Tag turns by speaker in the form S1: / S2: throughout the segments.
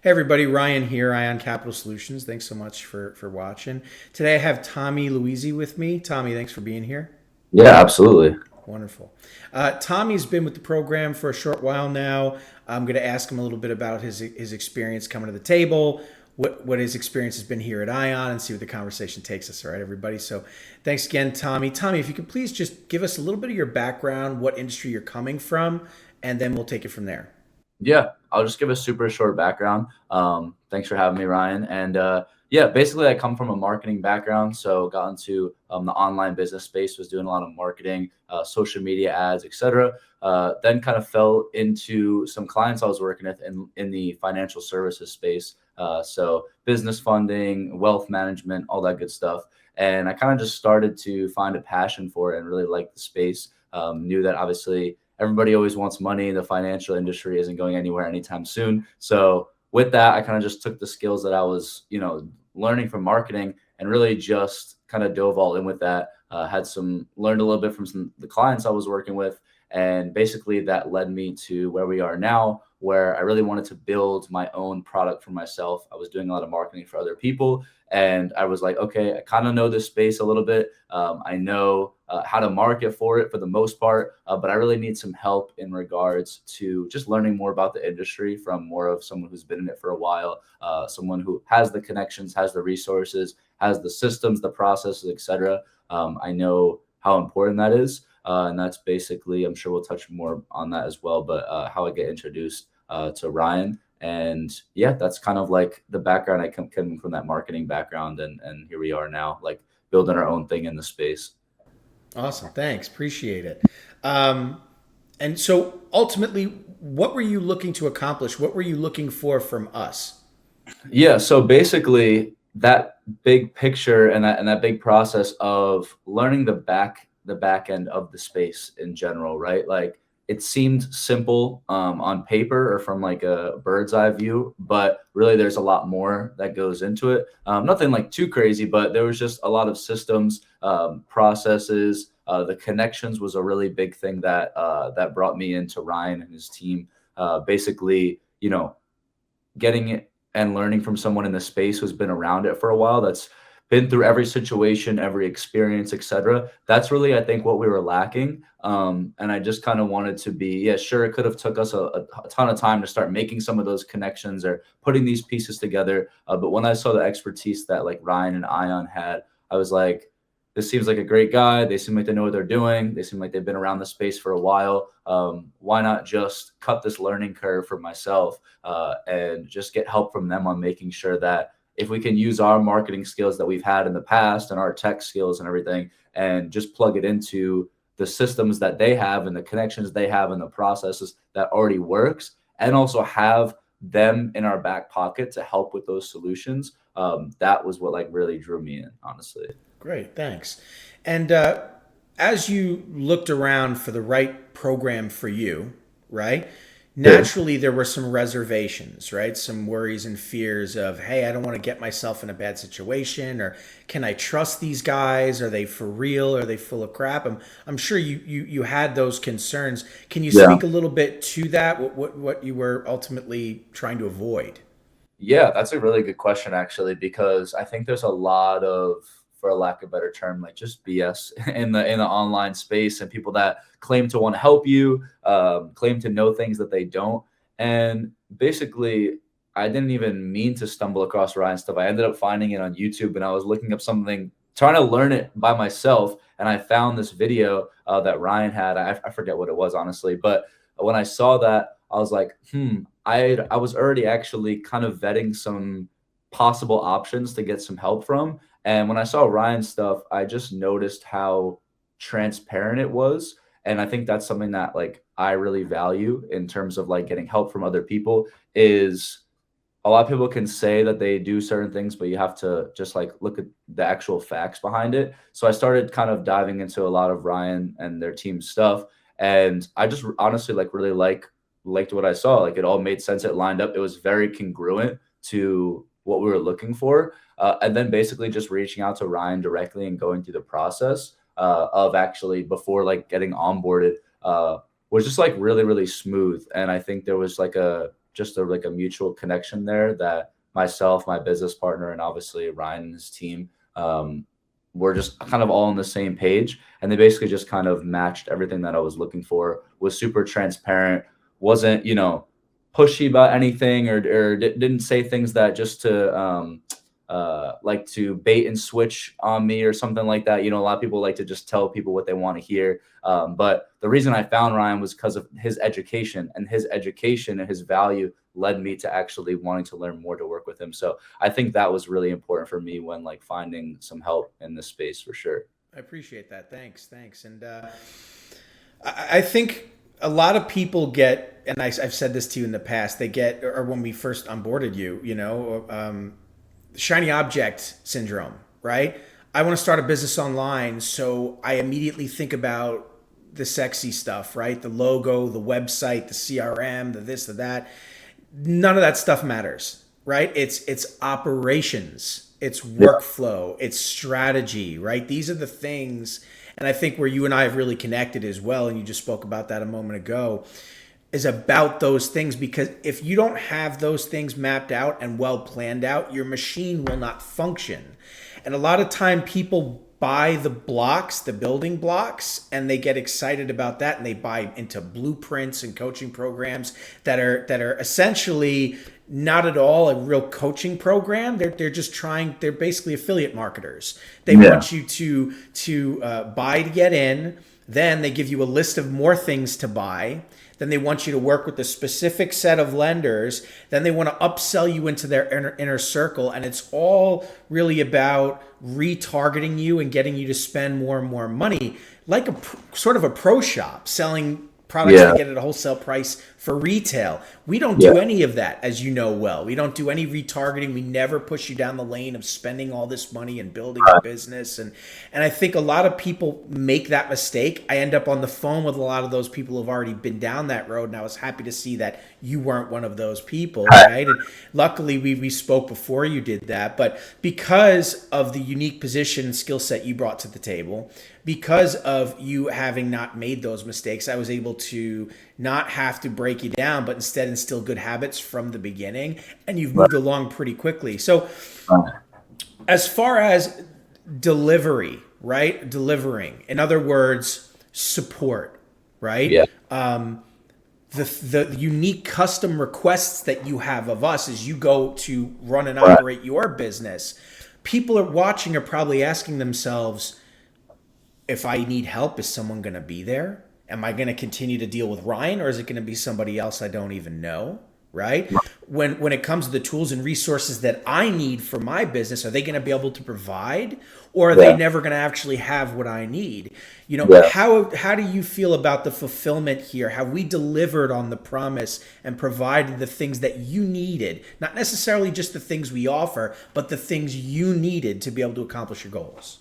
S1: Hey everybody, Ryan here, Ion Capital Solutions. Thanks so much for watching. Today I have Tommy Louisi with me. Tommy, thanks for being here.
S2: Yeah, absolutely.
S1: Wonderful. Tommy's been with the program for a short while now. I'm going to ask him a little bit about his experience coming to the table, what his experience has been here at Ion, and see where the conversation takes us. All right, everybody. So, thanks again, Tommy. Tommy, if you could please just give us a little bit of your background, what industry you're coming from, and then we'll take it from there.
S2: Yeah, I'll just give a super short background. Thanks for having me, Ryan. And yeah, basically, I come from a marketing background, so got into the online business space, was doing a lot of marketing, social media ads, etc. Then kind of fell into some clients I was working with in the financial services space, so business funding, wealth management, all that good stuff. And I kind of just started to find a passion for it and really like the space. Knew that obviously everybody always wants money. The financial industry isn't going anywhere anytime soon. So with that, I kind of just took the skills that I was, learning from marketing and really just kind of dove all in with that. Learned a little bit from the clients I was working with. And basically that led me to where we are now, where I really wanted to build my own product for myself. I was doing a lot of marketing for other people. And I was like, okay, I kind of know this space a little bit. I know how to market for it for the most part, but I really need some help in regards to just learning more about the industry from more of someone who's been in it for a while, someone who has the connections, has the resources, has the systems, the processes, etc. I know how important that is, and that's basically, I'm sure we'll touch more on that as well, but how I get introduced to Ryan. And yeah, that's kind of like the background. I come from that marketing background, and here we are now, like building our own thing in the space.
S1: Awesome. Thanks. Appreciate it. Um, and so ultimately, what were you looking to accomplish? What were you looking for from us?
S2: Yeah, so basically that big picture and that big process of learning the back end of the space in general, right? Like it seemed simple on paper or from like a bird's eye view, but really there's a lot more that goes into it. Nothing like too crazy, but there was just a lot of systems, processes. The connections was a really big thing that brought me into Ryan and his team. Basically, getting it and learning from someone in the space who's been around it for a while, that's been through every situation, every experience, etc. That's really, I think, what we were lacking. And I just kind of wanted to be, yeah, sure, it could have took us a ton of time to start making some of those connections or putting these pieces together. But when I saw the expertise that like Ryan and Ion had, I was like, this seems like a great guy. They seem like they know what they're doing. They seem like they've been around the space for a while. Why not just cut this learning curve for myself and just get help from them on making sure that if we can use our marketing skills that we've had in the past and our tech skills and everything and just plug it into the systems that they have and the connections they have and the processes that already works, and also have them in our back pocket to help with those solutions. That was what like really drew me in, honestly.
S1: Great. Thanks. And as you looked around for the right program for you, right?
S2: Sure.
S1: Naturally, there were some reservations, right? Some worries and fears of, hey, I don't want to get myself in a bad situation, or can I trust these guys? Are they for real? Are they full of crap? I'm sure you had those concerns. Can you
S2: Yeah.
S1: speak a little bit to that? What you were ultimately trying to avoid?
S2: Yeah, that's a really good question actually, because I think there's a lot of, for a lack of a better term, like just BS in the online space and people that claim to want to help you, claim to know things that they don't. And basically, I didn't even mean to stumble across Ryan stuff. I ended up finding it on YouTube, and I was looking up something, trying to learn it by myself, and I found this video that Ryan had. I forget what it was honestly, but when I saw that, I was like, I was already actually kind of vetting some possible options to get some help from. And when I saw Ryan's stuff, I just noticed how transparent it was. And I think that's something that like I really value in terms of like getting help from other people is a lot of people can say that they do certain things, but you have to just like look at the actual facts behind it. So I started kind of diving into a lot of Ryan and their team stuff. And I just honestly like really liked what I saw. Like it all made sense. It lined up. It was very congruent to what we were looking for. And then basically just reaching out to Ryan directly and going through the process of actually before like getting onboarded was just like really, really smooth. And I think there was like just like a mutual connection there that myself, my business partner, and obviously Ryan and his team, we're just kind of all on the same page. And they basically just kind of matched everything that I was looking for, was super transparent, wasn't, pushy about anything, or didn't say things that just to, like to bait and switch on me or something like that. A lot of people like to just tell people what they want to hear. But the reason I found Ryan was because of his education, and his value led me to actually wanting to learn more to work with him. So I think that was really important for me when like finding some help in this space, for sure.
S1: I appreciate that. Thanks. And I think a lot of people get, and I've said this to you in the past, they get, or when we first onboarded you, shiny object syndrome, right? I want to start a business online, so I immediately think about the sexy stuff, right? The logo, the website, the CRM, the this, the that. None of that stuff matters, right? It's operations, it's workflow, it's strategy, right? These are the things, and I think where you and I have really connected as well, and you just spoke about that a moment ago, is about those things, because if you don't have those things mapped out and well planned out, your machine will not function. And a lot of time people buy the blocks, the building blocks, and they get excited about that, and they buy into blueprints and coaching programs that are essentially not at all a real coaching program. They're just trying. They're basically affiliate marketers. They want you to buy to get in. Then they give you a list of more things to buy. Then they want you to work with a specific set of lenders. Then they want to upsell you into their inner circle. And it's all really about retargeting you and getting you to spend more and more money, like sort of a pro shop selling products that get at a wholesale price for retail. We don't do any of that, as you know well. We don't do any retargeting. We never push you down the lane of spending all this money and building a business. And I think a lot of people make that mistake. I end up on the phone with a lot of those people who've already been down that road, and I was happy to see that you weren't one of those people, right? And luckily we spoke before you did that. But because of the unique position and skill set you brought to the table, because of you having not made those mistakes, I was able to not have to break you down, but instead instill good habits from the beginning, and you've moved along pretty quickly. So as far as delivery, right? Delivering, in other words, support, right? The unique custom requests that you have of us as you go to run and operate your business, people are watching are probably asking themselves, if I need help, is someone going to be there? Am I going to continue to deal with Ryan, or is it going to be somebody else I don't even know? Right? When it comes to the tools and resources that I need for my business, are they going to be able to provide, or are they never going to actually have what I need? How do you feel about the fulfillment here? Have we delivered on the promise and provided the things that you needed? Not necessarily just the things we offer, but the things you needed to be able to accomplish your goals.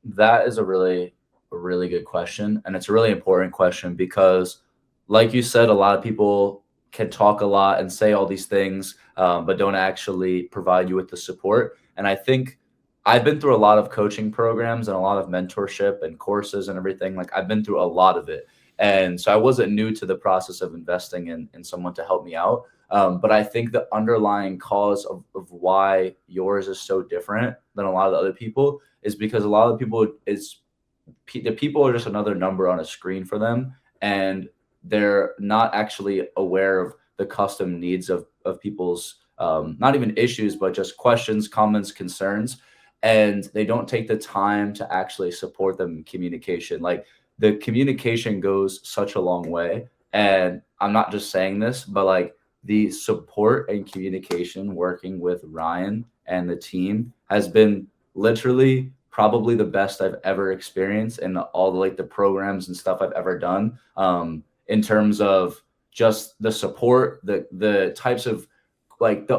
S2: That is a really good question, and it's a really important question because, like you said, a lot of people can talk a lot and say all these things, but don't actually provide you with the support. And I think I've been through a lot of coaching programs and a lot of mentorship and courses and everything. Like, I've been through a lot of it, and so I wasn't new to the process of investing in someone to help me out. But I think the underlying cause of why yours is so different than a lot of the other people is because a lot of people the people are just another number on a screen for them, and they're not actually aware of the custom needs of people's not even issues, but just questions, comments, concerns, and they don't take the time to actually support them in communication. Like, the communication goes such a long way, and I'm not just saying this, but like, the support and communication working with Ryan and the team has been literally probably the best I've ever experienced in all the programs and stuff I've ever done, in terms of just the support, the types of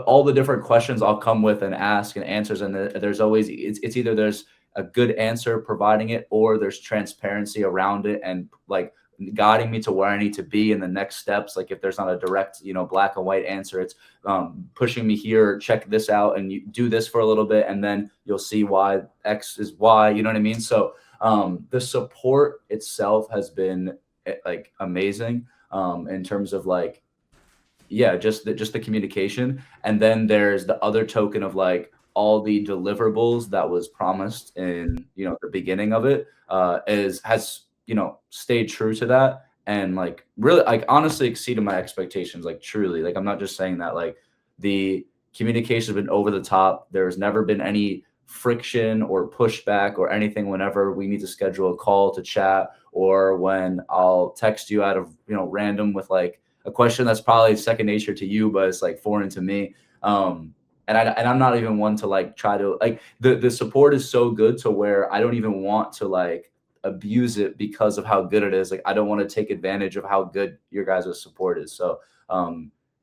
S2: all the different questions I'll come with and ask and answers. And there's always, it's either there's a good answer providing it, or there's transparency around it and like guiding me to where I need to be in the next steps. Like, if there's not a direct, black and white answer, it's pushing me here, check this out, and you do this for a little bit, and then you'll see why X is Y. You know what I mean? So the support itself has been like amazing, in terms of like, yeah, just the communication. And then there's the other token of like all the deliverables that was promised in, the beginning of it, has, stayed true to that, and like really, like, honestly exceeded my expectations, like truly. Like, I'm not just saying that. Like, the communication has been over the top. There's never been any friction or pushback or anything whenever we need to schedule a call to chat, or when I'll text you out of, random with like a question that's probably second nature to you, but it's like foreign to me. And I'm not even one to like try to like, the support is so good to where I don't even want to like abuse it because of how good it is. Like, I don't want to take advantage of how good your guys' support is. So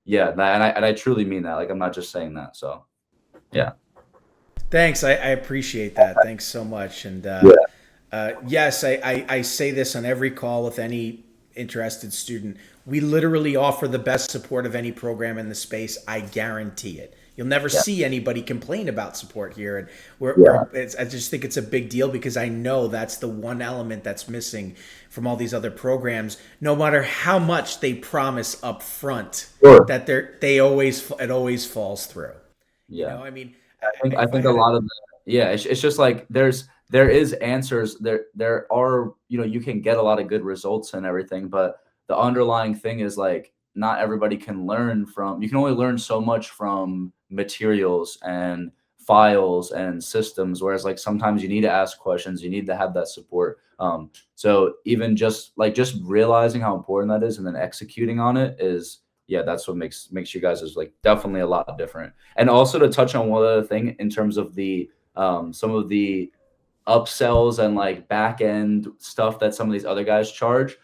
S2: yeah, and I truly mean that. Like, I'm not just saying that. So yeah.
S1: Thanks. I appreciate that. Thanks so much. And yes, I say this on every call with any interested student. We literally offer the best support of any program in the space. I guarantee it. You'll never see anybody complain about support here. And I just think it's a big deal because I know that's the one element that's missing from all these other programs. No matter how much they promise up front, that it always falls through.
S2: Yeah.
S1: I mean,
S2: I think a lot of that, yeah, it's just like there is answers there are, you can get a lot of good results and everything, but the underlying thing is like not everybody can learn from. You can only learn so much from materials and files and systems, whereas like sometimes you need to ask questions, you need to have that support. So even just realizing how important that is and then executing on it is, yeah, that's what makes you guys is like definitely a lot different. And also to touch on one other thing in terms of the some of the upsells and like back end stuff that some of these other guys charge.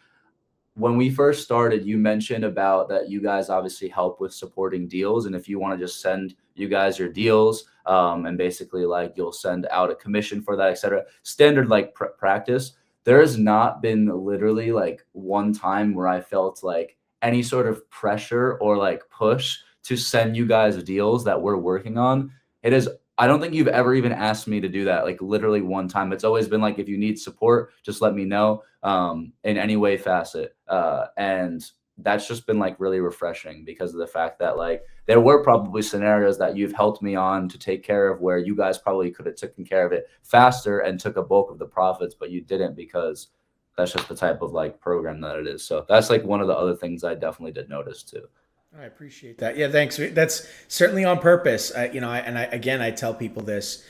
S2: When we first started, you mentioned about that you guys obviously help with supporting deals, and if you want to just send you guys your deals, and basically like you'll send out a commission for that, etc. Standard like practice. There has not been literally like one time where I felt like any sort of pressure or like push to send you guys deals that we're working on. It is. I don't think you've ever even asked me to do that, like literally one time. It's always been like, if you need support, just let me know, in any way facet. And that's just been like really refreshing because of the fact that like there were probably scenarios that you've helped me on to take care of where you guys probably could have taken care of it faster and took a bulk of the profits, but you didn't because that's just the type of like program that it is. So that's like one of the other things I definitely did notice too.
S1: I appreciate that. Yeah, thanks. That's certainly on purpose. I tell people this.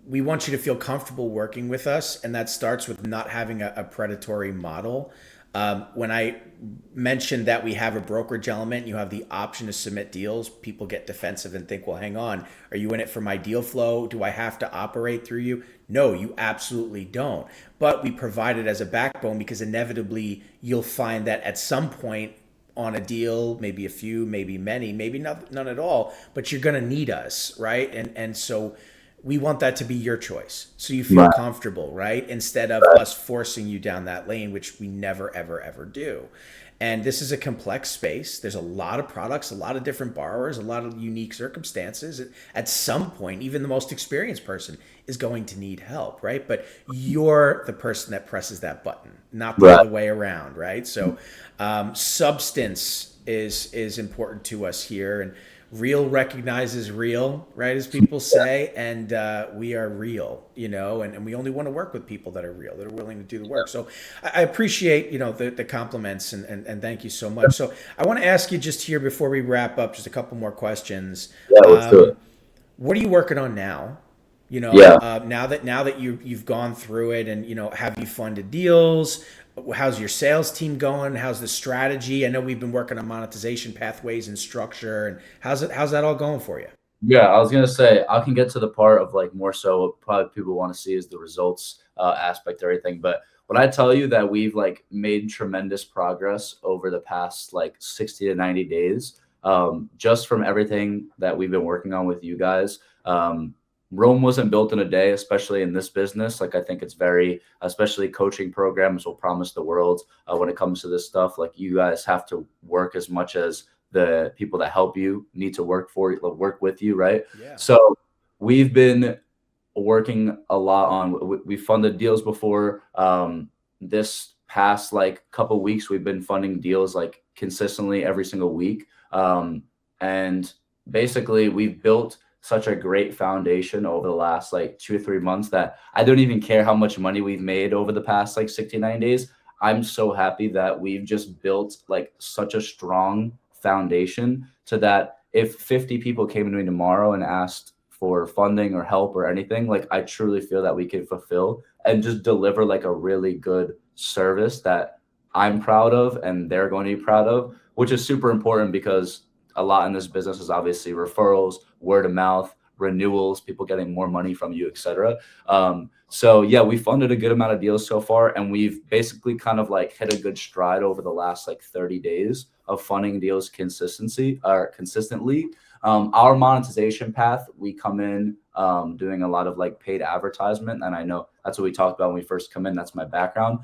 S1: We want you to feel comfortable working with us, and that starts with not having a predatory model. When I mentioned that we have a brokerage element, you have the option to submit deals, people get defensive and think, well, hang on, are you in it for my deal flow? Do I have to operate through you? No, you absolutely don't. But we provide it as a backbone because inevitably you'll find that at some point on a deal, maybe a few, maybe many, maybe none at all, but you're going to need us, right? And so we want that to be your choice, so you feel comfortable, right? Instead of us forcing you down that lane, which we never, ever, ever do. And this is a complex space. There's a lot of products, a lot of different borrowers, a lot of unique circumstances. At some point, even the most experienced person is going to need help, right? But you're the person that presses that button, not the other way around, right? So substance is important to us here, and real recognizes real, right? As people say, and we are real, and we only want to work with people that are real, that are willing to do the work. So I appreciate, the compliments and thank you so much. So I want to ask you just here before we wrap up, just a couple more questions.
S2: Yeah, let's do it.
S1: What are you working on now? Now that you've gone through it, and have you funded deals? How's your sales team going? How's the strategy? I know we've been working on monetization pathways and structure, and how's that all going for you?
S2: Yeah, I was gonna say I can get to the part of like more so what probably people want to see is the results aspect of everything. But when I tell you that we've like made tremendous progress over the past like 60 to 90 days, just from everything that we've been working on with you guys. Rome wasn't built in a day, especially in this business. Like, I think it's very, especially coaching programs will promise the world when it comes to this stuff. Like, you guys have to work as much as the people that help you need to work with you, right?
S1: Yeah.
S2: So we've been working a lot on, we funded deals before. This past like couple weeks, we've been funding deals like consistently every single week. And basically we've built such a great foundation over the last like 2 or 3 months that I don't even care how much money we've made over the past like 69 days. I'm so happy that we've just built like such a strong foundation so that if 50 people came to me tomorrow and asked for funding or help or anything, like I truly feel that we can fulfill and just deliver like a really good service that I'm proud of and they're going to be proud of, which is super important because a lot in this business is obviously referrals, word of mouth, renewals, people getting more money from you, etc. So yeah, we funded a good amount of deals so far, and we've basically kind of like hit a good stride over the last like 30 days of funding deals consistently. Our monetization path, we come in doing a lot of like paid advertisement, and I know that's what we talked about when we first come in. That's my background,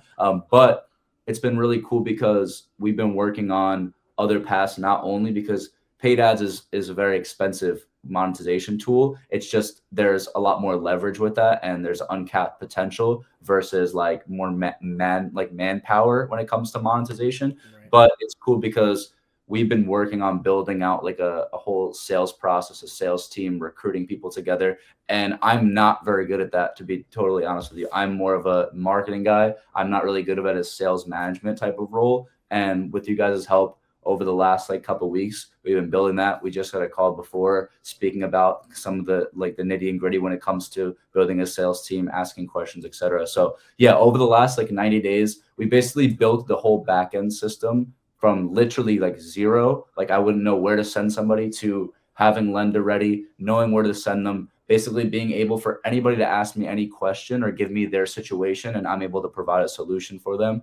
S2: but it's been really cool because we've been working on other paths, not only because paid ads is a very expensive monetization tool. It's just there's a lot more leverage with that, and there's uncapped potential versus like more manpower when it comes to monetization. Right. But it's cool because we've been working on building out like a whole sales process, a sales team, recruiting people together. And I'm not very good at that, to be totally honest with you. I'm more of a marketing guy. I'm not really good at a sales management type of role. And with you guys' help, over the last like couple of weeks, we've been building that. We just got a call before speaking about some of the like the nitty and gritty when it comes to building a sales team, asking questions, etc. So yeah, over the last like 90 days, we basically built the whole back end system from literally like zero. Like I wouldn't know where to send somebody to having lender ready, knowing where to send them, basically being able for anybody to ask me any question or give me their situation, and I'm able to provide a solution for them.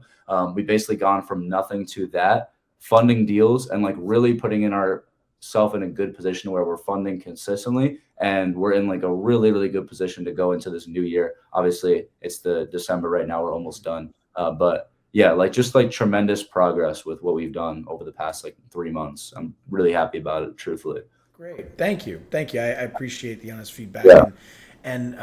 S2: We basically gone from nothing to that, funding deals and like really putting in ourselves in a good position where we're funding consistently, and we're in like a really, really good position to go into this new year. Obviously it's the December right now, we're almost done. But yeah, like just like tremendous progress with what we've done over the past like 3 months. I'm really happy about it, truthfully.
S1: Great. Thank you. Thank you. I appreciate the honest feedback.
S2: Yeah.
S1: And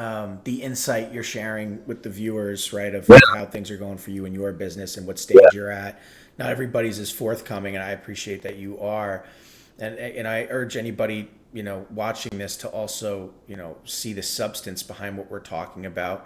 S1: the insight you're sharing with the viewers, right, of
S2: Yeah.
S1: how things are going for you in your business and what stage you're at. Not everybody's as forthcoming, and I appreciate that you are. And I urge anybody, watching this to also, see the substance behind what we're talking about.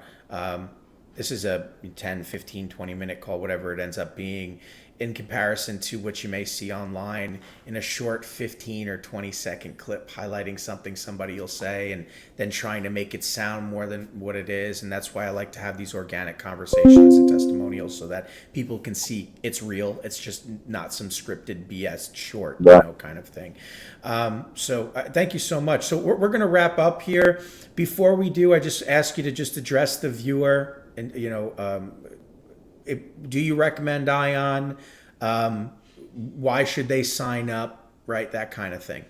S1: This is a 10, 15, 20-minute call, whatever it ends up being, in comparison to what you may see online in a short 15 or 20-second clip highlighting something somebody will say and then trying to make it sound more than what it is. And that's why I like to have these organic conversations and testimonials so that people can see it's real. It's just not some scripted BS short, kind of thing. So thank you so much. So we're going to wrap up here. Before we do, I just ask you to just address the viewer and, do you recommend Ion? Why should they sign up? Right, that kind of thing.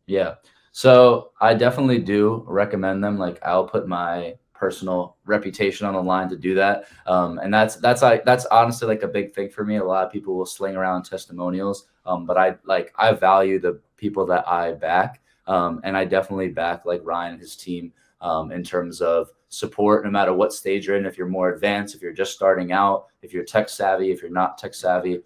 S2: Yeah, so I definitely do recommend them. Like I'll put my personal reputation on the line to do that, and that's honestly like a big thing for me. A lot of people will sling around testimonials, but I value the people that I back, and I definitely back like Ryan and his team in terms of support, no matter what stage you're in. If you're more advanced, if you're just starting out, if you're tech savvy, if you're not tech savvy,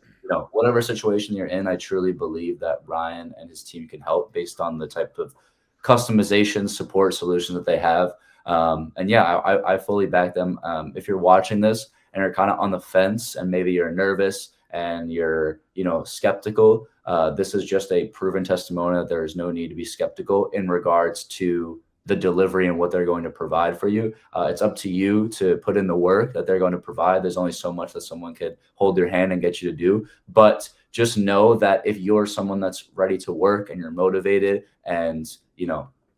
S2: whatever situation you're in, I truly believe that Ryan and his team can help based on the type of customization support solution that they have. And yeah, I fully back them. If you're watching this and are kind of on the fence and maybe you're nervous and you're, skeptical, this is just a proven testimonial that there is no need to be skeptical in regards to the delivery and what they're going to provide for you. It's up to you to put in the work that they're going to provide. There's only so much that someone could hold your hand and get you to do. But just know that if you're someone that's ready to work and you're motivated and, you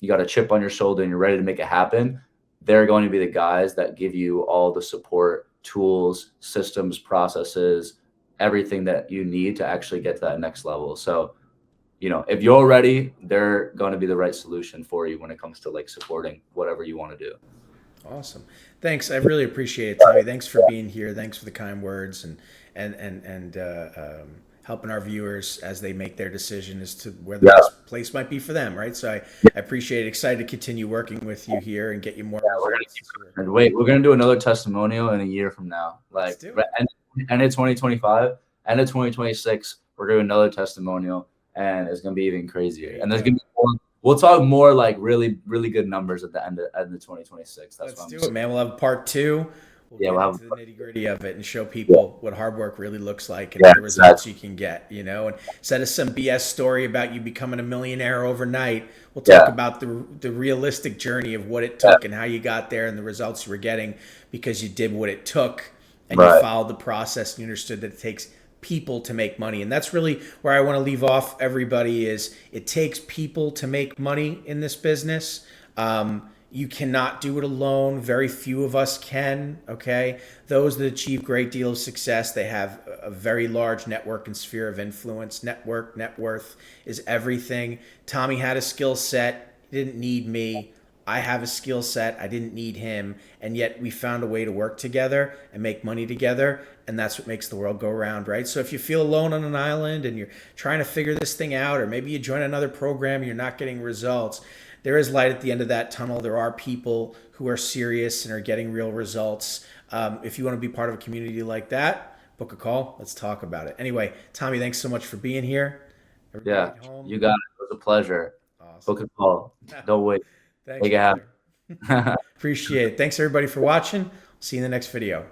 S2: got a chip on your shoulder and you're ready to make it happen, they're going to be the guys that give you all the support, tools, systems, processes, everything that you need to actually get to that next level. So, if you're ready, they're going to be the right solution for you when it comes to like supporting whatever you want to do.
S1: Awesome. Thanks. I really appreciate it, Tommy. Thanks for being here. Thanks for the kind words and helping our viewers as they make their decision as to where the best place might be for them. Right. So I appreciate it. Excited to continue working with you here and get you more.
S2: And wait, we're going to do another testimonial in a year from now. Like end of 2025, end of 2026. We're going to do another testimonial, and it's going to be even crazier. And there's going to be more, we'll talk more like really, really good numbers at the end of 2026. That's
S1: Let's
S2: what I'm
S1: do it,
S2: saying.
S1: man. We'll have part two. We'll
S2: Yeah,
S1: get
S2: we'll have.
S1: into the nitty gritty of it and show people what hard work really looks like and
S2: Yeah,
S1: the results you can get, you know, and instead of some BS story about you becoming a millionaire overnight, we'll talk
S2: Yeah.
S1: about the realistic journey of what it
S2: Yeah.
S1: took and how you got there and the results you were getting because you did what it took and
S2: Right.
S1: you followed the process and you understood that it takes people to make money. And that's really where I want to leave off everybody is it takes people to make money in this business. You cannot do it alone. Very few of us can. Okay. Those that achieve great deal of success, they have a very large network and sphere of influence. Network, net worth is everything. Tommy had a skill set. He didn't need me. I have a skill set. I didn't need him. And yet we found a way to work together and make money together. And that's what makes the world go round, right? So if you feel alone on an island and you're trying to figure this thing out, or maybe you join another program and you're not getting results, there is light at the end of that tunnel. There are people who are serious and are getting real results. If you want to be part of a community like that, book a call. Let's talk about it. Anyway, Tommy, thanks so much for being here. Everybody
S2: Yeah,
S1: at home.
S2: you got it. It was a pleasure.
S1: Awesome.
S2: Book a call. Don't wait.
S1: Thanks,
S2: Make it happen.
S1: brother. Appreciate it. Thanks everybody for watching. See you in the next video.